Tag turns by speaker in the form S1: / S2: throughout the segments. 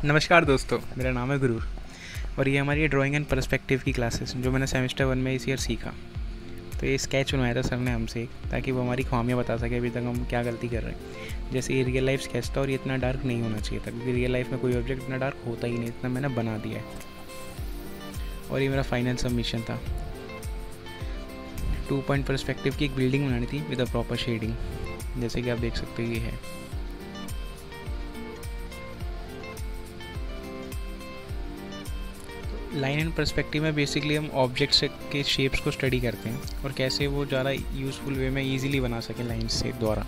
S1: नमस्कार दोस्तों, मेरा नाम है गुरूर और ये हमारी ड्राइंग एंड पर्सपेक्टिव की क्लासेस जो मैंने सेमेस्टर 1 में इस ईयर सीखा। तो ये स्केच बनवाया था सर ने हमसे ताकि वो हमारी खामियां बता सके अभी तक हम क्या गलती कर रहे हैं। जैसे ये रियल लाइफ स्केच था और ये इतना डार्क नहीं होना चाहिए था क्योंकि रियल लाइफ में कोई ऑब्जेक्ट इतना डार्क होता ही नहीं, इतना मैंने बना दिया है। और ये मेरा फाइनल सबमिशन था। 2 पॉइंट पर्सपेक्टिव की एक बिल्डिंग बनानी थी विद अ प्रॉपर शेडिंग, जैसे कि आप देख सकते हो ये है। लाइन एंड पर्सपेक्टिव में बेसिकली हम ऑब्जेक्ट्स के शेप्स को स्टडी करते हैं और कैसे वो ज़्यादा यूज़फुल वे में इजीली बना सकें लाइन्स से द्वारा।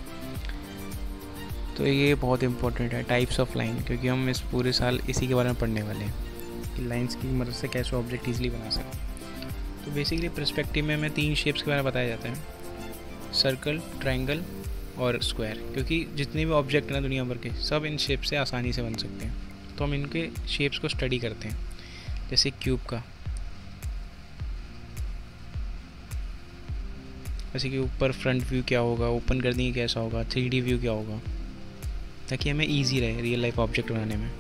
S1: तो ये बहुत इंपॉर्टेंट है टाइप्स ऑफ लाइन, क्योंकि हम इस पूरे साल इसी के बारे में पढ़ने वाले हैं कि लाइन्स की मदद से कैसे ऑब्जेक्ट ईजिली बना सकें। तो बेसिकली पर्सपेक्टिव में हमें 3 शेप्स के बारे में बताया जाता है, सर्कल, ट्रायंगल और स्क्वायर। क्योंकि जितने भी ऑब्जेक्ट हैं ना दुनिया भर के, सब इन शेप से आसानी से बन सकते हैं। तो हम इनके शेप्स को स्टडी करते हैं। जैसे क्यूब का, जैसे कि ऊपर फ्रंट व्यू क्या होगा, ओपन कर देंगे कैसा होगा, 3D व्यू क्या होगा, ताकि हमें इजी रहे रियल लाइफ ऑब्जेक्ट बनाने में।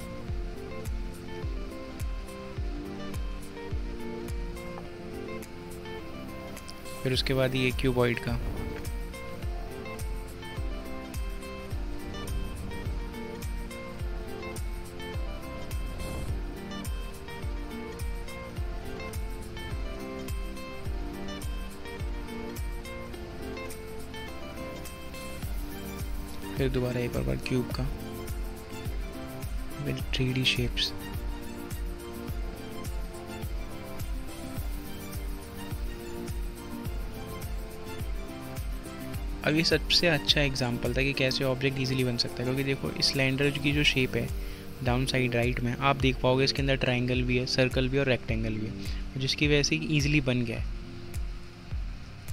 S1: फिर उसके बाद ये क्यूबॉइड का, फिर दोबारा एक और बार क्यूब का विद 3D शेप्स। अब ये सबसे अच्छा एग्जांपल था कि कैसे ऑब्जेक्ट इजीली बन सकता है, क्योंकि देखो इस सिलेंडर की जो शेप है डाउन साइड राइट में, आप देख पाओगे इसके अंदर ट्रायंगल भी है, सर्कल भी और रेक्टेंगल भी है, जिसकी वजह से ईजिली बन गया है।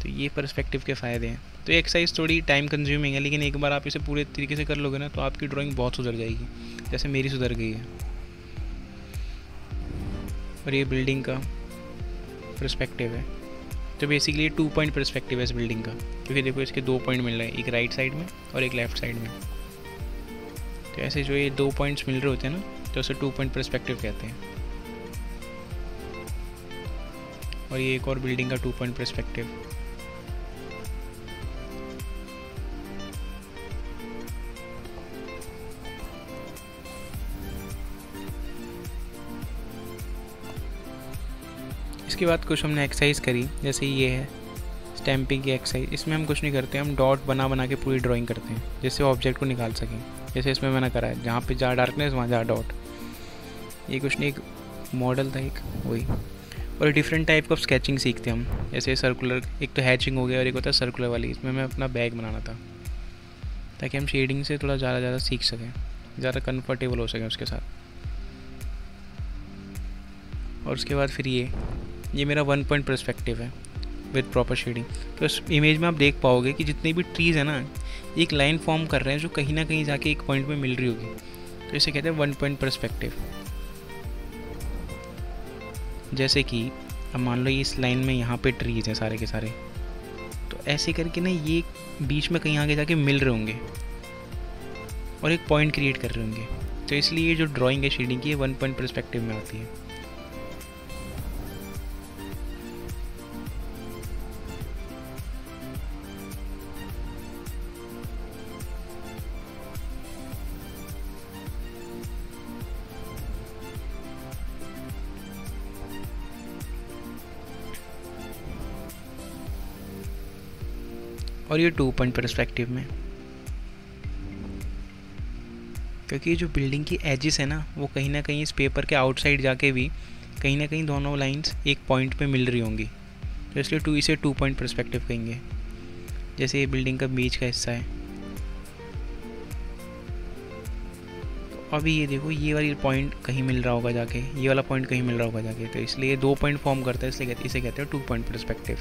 S1: तो ये पर्सपेक्टिव के फ़ायदे हैं। तो ये एक्सरसाइज थोड़ी टाइम कंज्यूमिंग है, लेकिन एक बार आप इसे पूरे तरीके से कर लोगे ना तो आपकी ड्राइंग बहुत सुधर जाएगी, जैसे मेरी सुधर गई है। और ये बिल्डिंग का पर्सपेक्टिव है। तो बेसिकली ये 2 पॉइंट पर्सपेक्टिव है इस बिल्डिंग का, क्योंकि देखो इसके 2 पॉइंट मिल रहे हैं, एक राइट साइड में और एक लेफ्ट साइड में। तो ऐसे जो ये 2 पॉइंट्स मिल रहे होते हैं ना, तो उसे 2 पॉइंट पर्सपेक्टिव कहते हैं। और ये एक और बिल्डिंग का 2 पॉइंट पर्सपेक्टिव। इसके बाद कुछ हमने एक्सरसाइज करी, जैसे ये है स्टैम्पिंग की एक्सरसाइज। इसमें हम कुछ नहीं करते, हम डॉट बना बना के पूरी ड्राइंग करते हैं जिससे ऑब्जेक्ट को निकाल सकें। जैसे इसमें मैंने करा है, जहाँ पे जहाँ डार्कनेस वहाँ जहाँ डॉट। ये कुछ नहीं, एक मॉडल था एक वही। और डिफरेंट टाइप ऑफ स्केचिंग सीखते हैं हम, जैसे सर्कुलर, एक तो हैचिंग हो गया और एक होता है सर्कुलर वाली। इसमें मैं अपना बैग बनाना था ताकि हम शेडिंग से थोड़ा ज़्यादा सीख सकें, ज़्यादा कंफर्टेबल हो सकें उसके साथ। और उसके बाद फिर ये मेरा 1 पॉइंट पर्सपेक्टिव है विद प्रॉपर शेडिंग। तो इस इमेज में आप देख पाओगे कि जितने भी ट्रीज़ हैं ना, एक लाइन फॉर्म कर रहे हैं जो कहीं ना कहीं जाके एक पॉइंट में मिल रही होगी। तो इसे कहते हैं 1 पॉइंट पर्सपेक्टिव। जैसे कि अब मान लो इस लाइन में यहाँ पे ट्रीज़ हैं सारे के सारे, तो ऐसे करके ना ये बीच में कहीं आगे जाके मिल रहे होंगे और एक पॉइंट क्रिएट कर रहे होंगे। तो इसलिए ये जो ड्राइंग है शेडिंग की, ये 1 पॉइंट पर्सपेक्टिव में आती है। और ये 2 पॉइंट पर्सपेक्टिव में, क्योंकि जो बिल्डिंग की एजेस है ना, वो कहीं ना कहीं इस पेपर के आउटसाइड जाके भी कहीं ना कहीं दोनों लाइंस एक पॉइंट पे मिल रही होंगी। तो इसलिए इसे 2 पॉइंट पर्सपेक्टिव कहेंगे। जैसे ये बिल्डिंग का बीच का हिस्सा है, तो अभी ये देखो ये वाली पॉइंट कहीं मिल रहा होगा जाके, ये वाला पॉइंट कहीं मिल रहा होगा जाके, तो इसलिए 2 पॉइंट फॉर्म करता है, इसलिए इसे कहते हैं 2 पॉइंट पर्सपेक्टिव।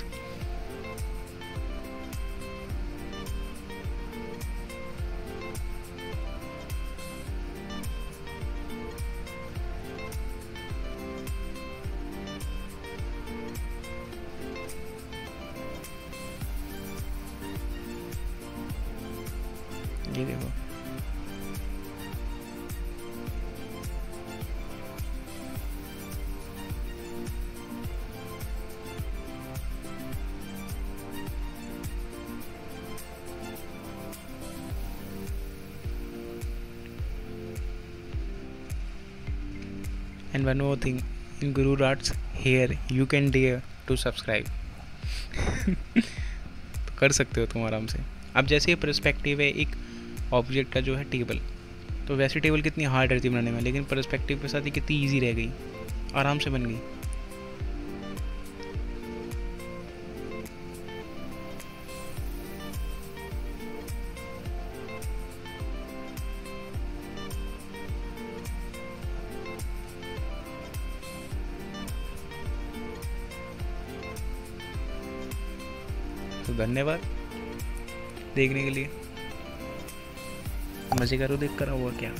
S1: ये देखो and one more thing, in Guru arts here you can dare to subscribe. तो कर सकते हो तुम आराम से। अब जैसे ये पर्सपेक्टिव है एक ऑब्जेक्ट का जो है टेबल, तो वैसे टेबल कितनी हार्ड रहती है बनाने में, लेकिन पर्सपेक्टिव के साथ ये कितनी ईजी रह गई, आराम से बन गई। तो धन्यवाद देखने के लिए। मज़े करो देख कर, हुआ क्या।